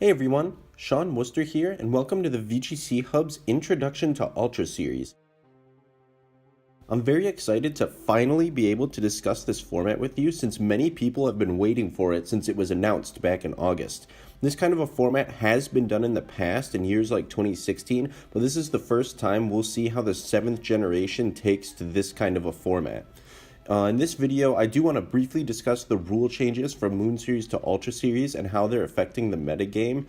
Hey everyone, Sean Worcester here, and welcome to the VGC Hub's Introduction to Ultra series. I'm very excited to finally be able to discuss this format with you since many people have been waiting for it since it was announced back in August. This kind of a format has been done in the past in years like 2016, but this is the first time we'll see how the 7th generation takes to this kind of a format. In this video, I do want to briefly discuss the rule changes from Moon Series to Ultra Series and how they're affecting the metagame.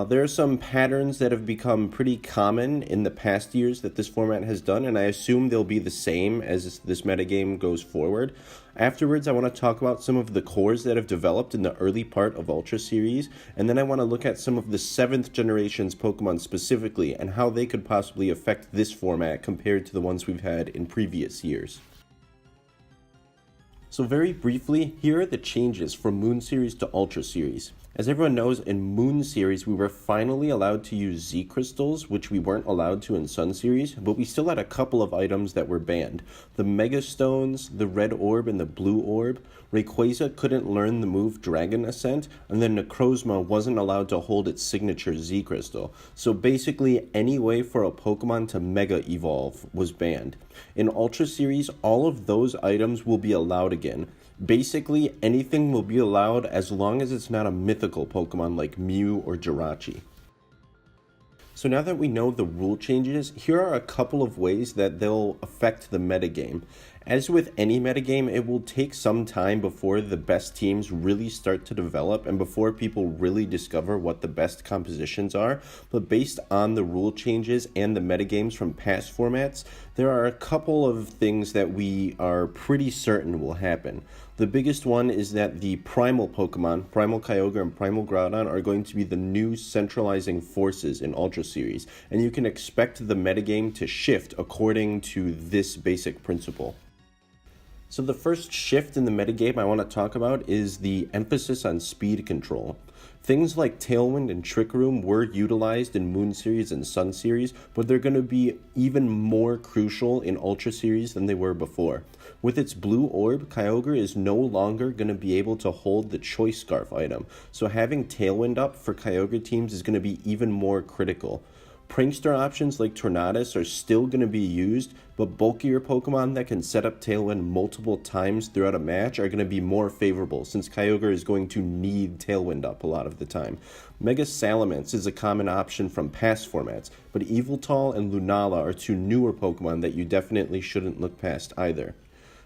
There are some patterns that have become pretty common in the past years that this format has done, and I assume they'll be the same as this metagame goes forward. Afterwards, I want to talk about some of the cores that have developed in the early part of Ultra Series, and then I want to look at some of the 7th generation's Pokemon specifically and how they could possibly affect this format compared to the ones we've had in previous years. So very briefly, here are the changes from Moon Series to Ultra Series. As everyone knows, in Moon Series, we were finally allowed to use Z Crystals, which we weren't allowed to in Sun Series, but we still had a couple of items that were banned. The Mega Stones, the Red Orb, and the Blue Orb. Rayquaza couldn't learn the move Dragon Ascent, and then Necrozma wasn't allowed to hold its signature Z Crystal. So basically, any way for a Pokemon to Mega Evolve was banned. In Ultra Series, all of those items will be allowed again. Basically, anything will be allowed as long as it's not a mythical Pokemon like Mew or Jirachi. So now that we know the rule changes, here are a couple of ways that they'll affect the metagame. As with any metagame, it will take some time before the best teams really start to develop and before people really discover what the best compositions are. But based on the rule changes and the metagames from past formats, there are a couple of things that we are pretty certain will happen. The biggest one is that the primal Pokemon, Primal Kyogre and Primal Groudon, are going to be the new centralizing forces in Ultra Series, and you can expect the metagame to shift according to this basic principle. So the first shift in the metagame I want to talk about is the emphasis on speed control. Things like Tailwind and Trick Room were utilized in Moon Series and Sun Series, but they're going to be even more crucial in Ultra Series than they were before. With its Blue Orb, Kyogre is no longer going to be able to hold the Choice Scarf item, so having Tailwind up for Kyogre teams is going to be even more critical. Prankster options like Tornadus are still going to be used, but bulkier Pokemon that can set up Tailwind multiple times throughout a match are going to be more favorable since Kyogre is going to need Tailwind up a lot of the time. Mega Salamence is a common option from past formats, but Yveltal and Lunala are two newer Pokemon that you definitely shouldn't look past either.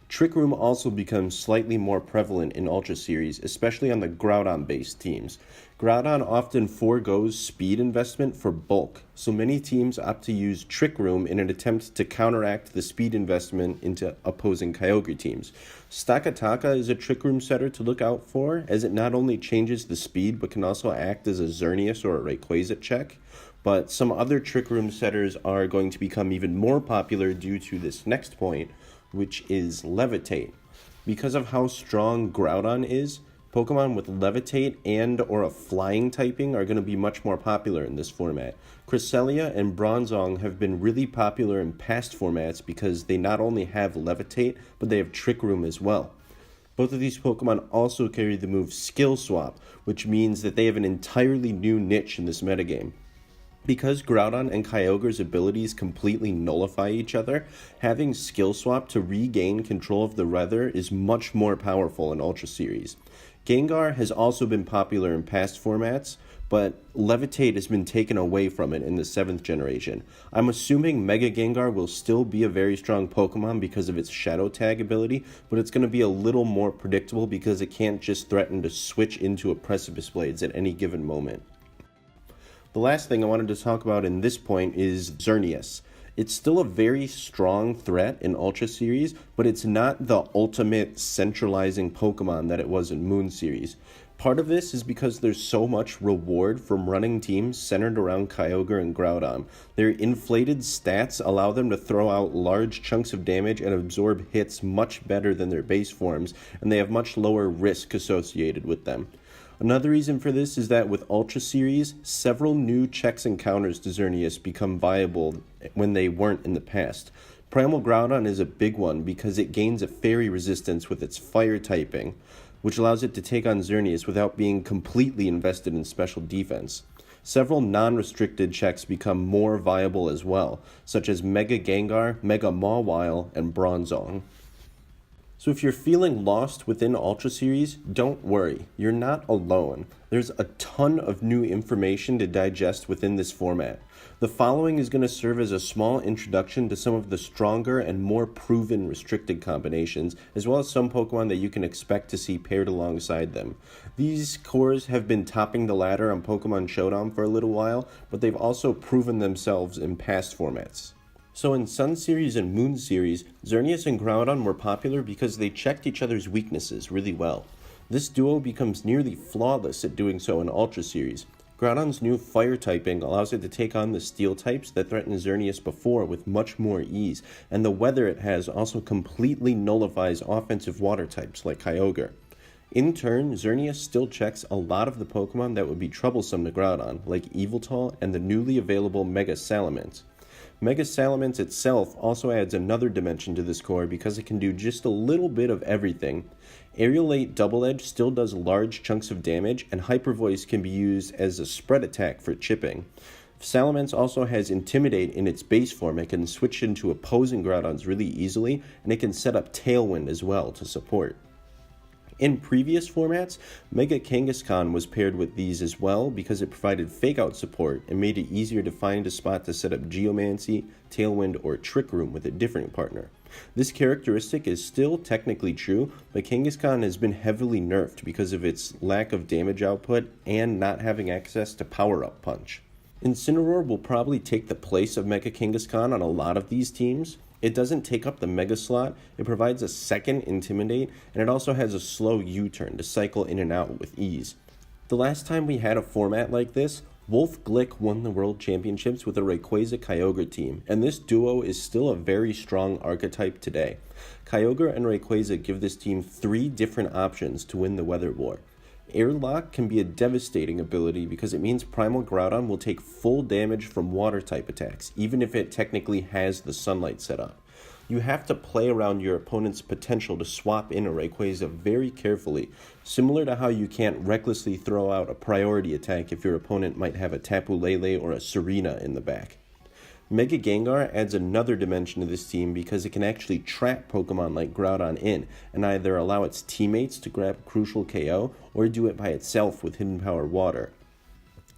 Trick Room also becomes slightly more prevalent in Ultra Series, especially on the Groudon-based teams. Groudon often forgoes speed investment for bulk, so many teams opt to use Trick Room in an attempt to counteract the speed investment into opposing Kyogre teams. Stakataka is a Trick Room setter to look out for, as it not only changes the speed but can also act as a Xerneas or a Rayquaza check. But some other Trick Room setters are going to become even more popular due to this next point, which is Levitate. Because of how strong Groudon is, Pokemon with Levitate and or a flying typing are going to be much more popular in this format. Cresselia and Bronzong have been really popular in past formats because they not only have Levitate, but they have Trick Room as well. Both of these Pokemon also carry the move Skill Swap, which means that they have an entirely new niche in this metagame. Because Groudon and Kyogre's abilities completely nullify each other, having Skill Swap to regain control of the weather is much more powerful in Ultra Series. Gengar has also been popular in past formats, but Levitate has been taken away from it in the 7th generation. I'm assuming Mega Gengar will still be a very strong Pokemon because of its Shadow Tag ability, but it's going to be a little more predictable because it can't just threaten to switch into a Precipice Blades at any given moment. The last thing I wanted to talk about in this point is Xerneas. It's still a very strong threat in Ultra Series, but it's not the ultimate centralizing Pokemon that it was in Moon Series. Part of this is because there's so much reward from running teams centered around Kyogre and Groudon. Their inflated stats allow them to throw out large chunks of damage and absorb hits much better than their base forms, and they have much lower risk associated with them. Another reason for this is that with Ultra Series, several new checks and counters to Xerneas become viable when they weren't in the past. Primal Groudon is a big one because it gains a fairy resistance with its fire typing. which allows it to take on Xerneas without being completely invested in special defense. Several non-restricted checks become more viable as well, such as Mega Gengar, Mega Mawile, and Bronzong. So if you're feeling lost within Ultra Series, don't worry, you're not alone. There's a ton of new information to digest within this format. The following is going to serve as a small introduction to some of the stronger and more proven restricted combinations, as well as some Pokemon that you can expect to see paired alongside them. These cores have been topping the ladder on Pokemon Showdown for a little while, but they've also proven themselves in past formats. So in Sun Series and Moon Series, Xerneas and Groudon were popular because they checked each other's weaknesses really well. This duo becomes nearly flawless at doing so in Ultra Series. Groudon's new Fire typing allows it to take on the Steel types that threatened Xerneas before with much more ease, and the weather it has also completely nullifies offensive Water types like Kyogre. In turn, Xerneas still checks a lot of the Pokemon that would be troublesome to Groudon, like Yveltal and the newly available Mega Salamence. Mega Salamence itself also adds another dimension to this core because it can do just a little bit of everything. Aerial 8 Double Edge still does large chunks of damage, and Hyper Voice can be used as a spread attack for chipping. Salamence also has Intimidate in its base form. It can switch into opposing Groudons really easily, and it can set up Tailwind as well to support. In previous formats, Mega Kangaskhan was paired with these as well because it provided fake-out support and made it easier to find a spot to set up Geomancy, Tailwind, or Trick Room with a different partner. This characteristic is still technically true, but Kangaskhan has been heavily nerfed because of its lack of damage output and not having access to Power-Up Punch. Incineroar will probably take the place of Mega Kangaskhan on a lot of these teams. It doesn't take up the Mega slot, it provides a second Intimidate, and it also has a slow U-turn to cycle in and out with ease. The last time we had a format like this, Wolf Glick won the World Championships with a Rayquaza Kyogre team, and this duo is still a very strong archetype today. Kyogre and Rayquaza give this team 3 different options to win the Weather War. Airlock can be a devastating ability because it means Primal Groudon will take full damage from Water-type attacks, even if it technically has the Sunlight set up. You have to play around your opponent's potential to swap in a Rayquaza very carefully, similar to how you can't recklessly throw out a priority attack if your opponent might have a Tapu Lele or a Serena in the back. Mega Gengar adds another dimension to this team because it can actually trap Pokemon like Groudon in and either allow its teammates to grab crucial KO or do it by itself with Hidden Power Water.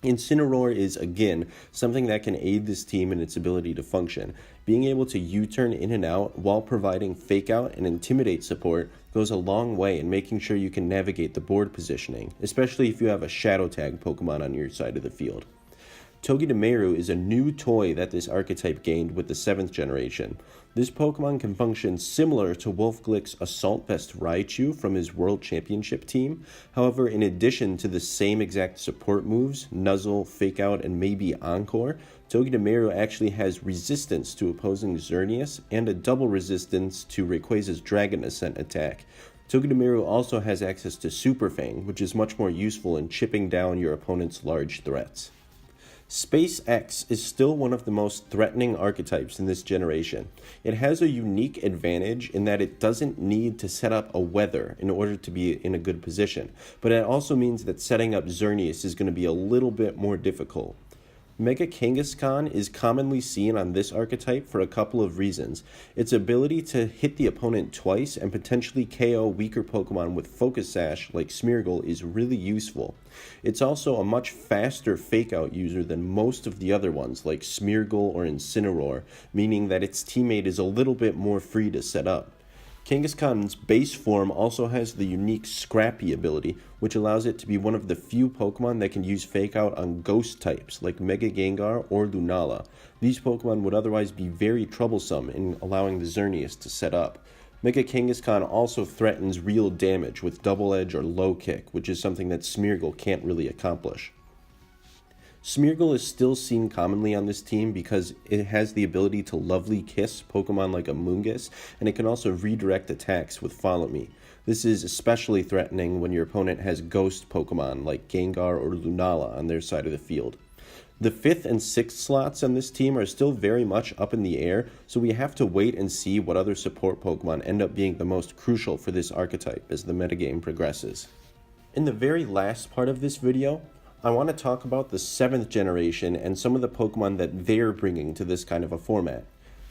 Incineroar is, again, something that can aid this team in its ability to function. Being able to U-turn in and out while providing Fake Out and Intimidate support goes a long way in making sure you can navigate the board positioning, especially if you have a Shadow Tag Pokemon on your side of the field. Togedemaru is a new toy that this archetype gained with the 7th generation. This Pokemon can function similar to Wolf Glick's Assault Vest Raichu from his World Championship team. However, in addition to the same exact support moves, Nuzzle, Fake Out, and maybe Encore, Togedemaru actually has resistance to opposing Xerneas and a double resistance to Rayquaza's Dragon Ascent attack. Togedemaru also has access to Super Fang, which is much more useful in chipping down your opponent's large threats. Space X is still one of the most threatening archetypes in this generation. It has a unique advantage in that it doesn't need to set up a weather in order to be in a good position, but it also means that setting up Xerneas is going to be a little bit more difficult. Mega Kangaskhan is commonly seen on this archetype for a couple of reasons. Its ability to hit the opponent twice and potentially KO weaker Pokemon with Focus Sash like Smeargle is really useful. It's also a much faster Fake-Out user than most of the other ones like Smeargle or Incineroar, meaning that its teammate is a little bit more free to set up. Kangaskhan's base form also has the unique Scrappy ability, which allows it to be one of the few Pokemon that can use Fake Out on Ghost types like Mega Gengar or Lunala. These Pokemon would otherwise be very troublesome in allowing the Xerneas to set up. Mega Kangaskhan also threatens real damage with Double Edge or Low Kick, which is something that Smeargle can't really accomplish. Smeargle is still seen commonly on this team because it has the ability to Lovely Kiss Pokemon like a Moongus, and it can also redirect attacks with Follow Me. This is especially threatening when your opponent has ghost Pokemon like Gengar or Lunala on their side of the field. The 5th and 6th slots on this team are still very much up in the air, so we have to wait and see what other support Pokemon end up being the most crucial for this archetype as the metagame progresses. In the very last part of this video, I want to talk about the 7th generation and some of the Pokemon that they're bringing to this kind of a format.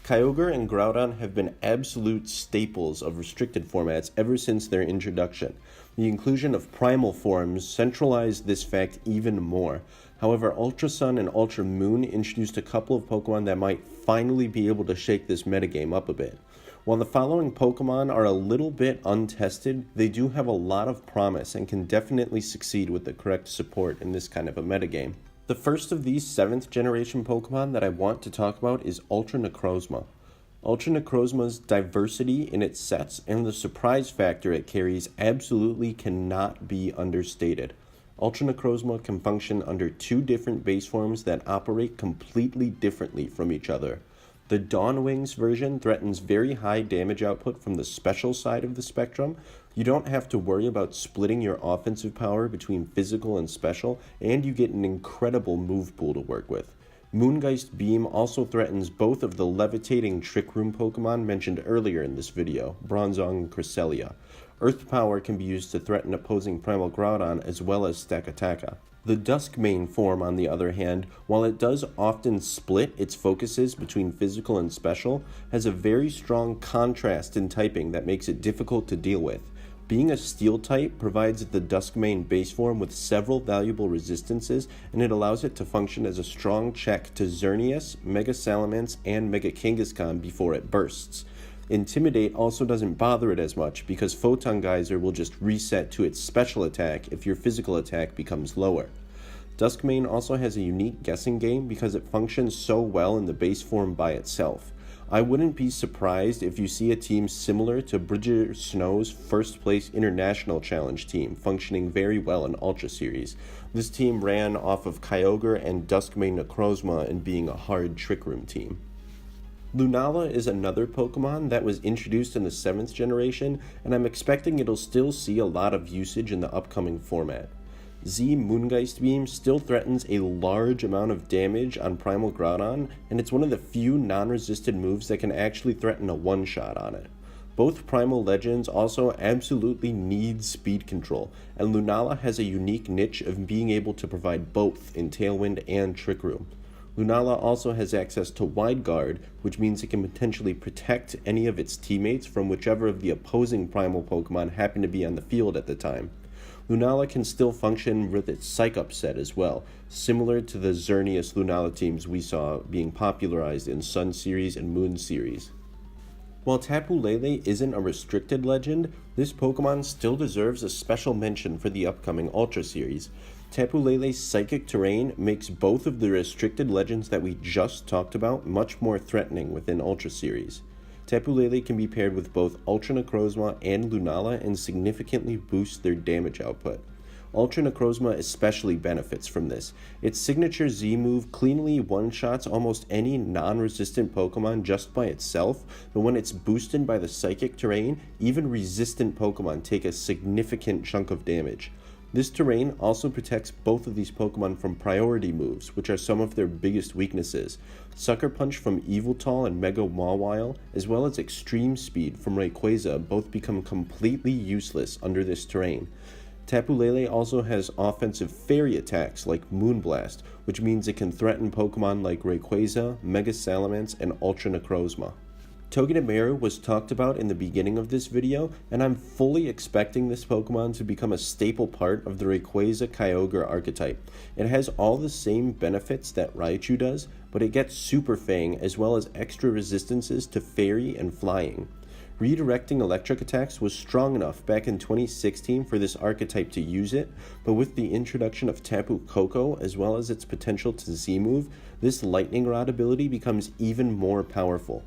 Kyogre and Groudon have been absolute staples of restricted formats ever since their introduction. The inclusion of primal forms centralized this fact even more. However, Ultra Sun and Ultra Moon introduced a couple of Pokemon that might finally be able to shake this metagame up a bit. While the following Pokemon are a little bit untested, they do have a lot of promise and can definitely succeed with the correct support in this kind of a metagame. The first of these 7th generation Pokemon that I want to talk about is Ultra Necrozma. Ultra Necrozma's diversity in its sets and the surprise factor it carries absolutely cannot be understated. Ultra Necrozma can function under 2 different base forms that operate completely differently from each other. The Dawn Wings version threatens very high damage output from the special side of the spectrum. You don't have to worry about splitting your offensive power between physical and special, and you get an incredible move pool to work with. Moongeist Beam also threatens both of the levitating Trick Room Pokemon mentioned earlier in this video, Bronzong and Cresselia. Earth Power can be used to threaten opposing Primal Groudon as well as Stakataka. The Duskmane form, on the other hand, while it does often split its focuses between physical and special, has a very strong contrast in typing that makes it difficult to deal with. Being a Steel type provides the Duskmane base form with several valuable resistances, and it allows it to function as a strong check to Xerneas, Mega Salamence, and Mega Kangaskhan before it bursts. Intimidate also doesn't bother it as much because Photon Geyser will just reset to its special attack if your physical attack becomes lower. Duskmane also has a unique guessing game because it functions so well in the base form by itself. I wouldn't be surprised if you see a team similar to Bridger Snow's first place international challenge team functioning very well in Ultra Series. This team ran off of Kyogre and Duskmane Necrozma and being a hard Trick Room team. Lunala is another Pokemon that was introduced in the 7th generation, and I'm expecting it'll still see a lot of usage in the upcoming format. Z Moongeist Beam still threatens a large amount of damage on Primal Groudon, and it's one of the few non-resisted moves that can actually threaten a one-shot on it. Both Primal Legends also absolutely need speed control, and Lunala has a unique niche of being able to provide both in Tailwind and Trick Room. Lunala also has access to Wide Guard, which means it can potentially protect any of its teammates from whichever of the opposing Primal Pokemon happen to be on the field at the time. Lunala can still function with its Psych Up set as well, similar to the Xerneas Lunala teams we saw being popularized in Sun Series and Moon Series. While Tapu Lele isn't a restricted legend, this Pokemon still deserves a special mention for the upcoming Ultra Series. Tapu Lele's Psychic Terrain makes both of the restricted legends that we just talked about much more threatening within Ultra Series. Tapu Lele can be paired with both Ultra Necrozma and Lunala and significantly boost their damage output. Ultra Necrozma especially benefits from this. Its signature Z move cleanly one-shots almost any non-resistant Pokemon just by itself, but when it's boosted by the Psychic Terrain, even resistant Pokemon take a significant chunk of damage. This terrain also protects both of these Pokemon from priority moves, which are some of their biggest weaknesses. Sucker Punch from Yveltal and Mega Mawile, as well as Extreme Speed from Rayquaza, both become completely useless under this terrain. Tapu Lele also has offensive fairy attacks like Moonblast, which means it can threaten Pokemon like Rayquaza, Mega Salamence, and Ultra Necrozma. Togedemaru was talked about in the beginning of this video, and I'm fully expecting this Pokemon to become a staple part of the Rayquaza Kyogre archetype. It has all the same benefits that Raichu does, but it gets Super Fang as well as extra resistances to Fairy and Flying. Redirecting electric attacks was strong enough back in 2016 for this archetype to use it, but with the introduction of Tapu Koko as well as its potential to Z-move, this Lightning Rod ability becomes even more powerful.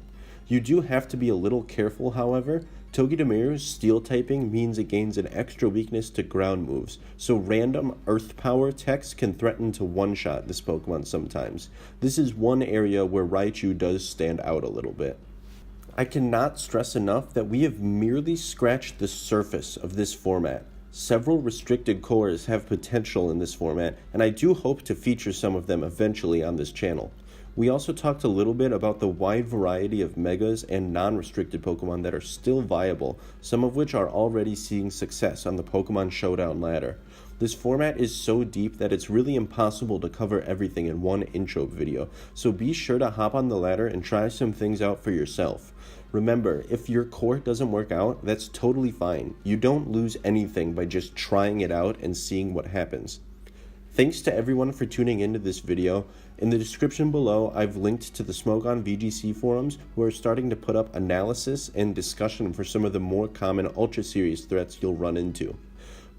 You do have to be a little careful, however. Togedemaru's Steel typing means it gains an extra weakness to ground moves, so random Earth Power techs can threaten to one-shot this Pokemon sometimes. This is one area where Raichu does stand out a little bit. I cannot stress enough that we have merely scratched the surface of this format. Several restricted cores have potential in this format, and I do hope to feature some of them eventually on this channel. We also talked a little bit about the wide variety of megas and non-restricted Pokemon that are still viable, some of which are already seeing success on the Pokemon Showdown ladder. This format is so deep that it's really impossible to cover everything in one intro video, so be sure to hop on the ladder and try some things out for yourself. Remember, if your core doesn't work out, that's totally fine. You don't lose anything by just trying it out and seeing what happens. Thanks to everyone for tuning into this video. In the description below, I've linked to the Smogon VGC Forums, who are starting to put up analysis and discussion for some of the more common Ultra Series threats you'll run into.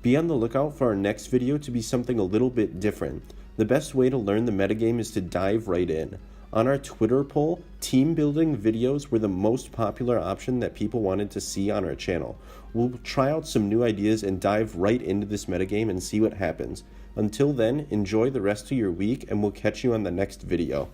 Be on the lookout for our next video to be something a little bit different. The best way to learn the metagame is to dive right in. On our Twitter poll, team building videos were the most popular option that people wanted to see on our channel. We'll try out some new ideas and dive right into this metagame and see what happens. Until then, enjoy the rest of your week and we'll catch you on the next video.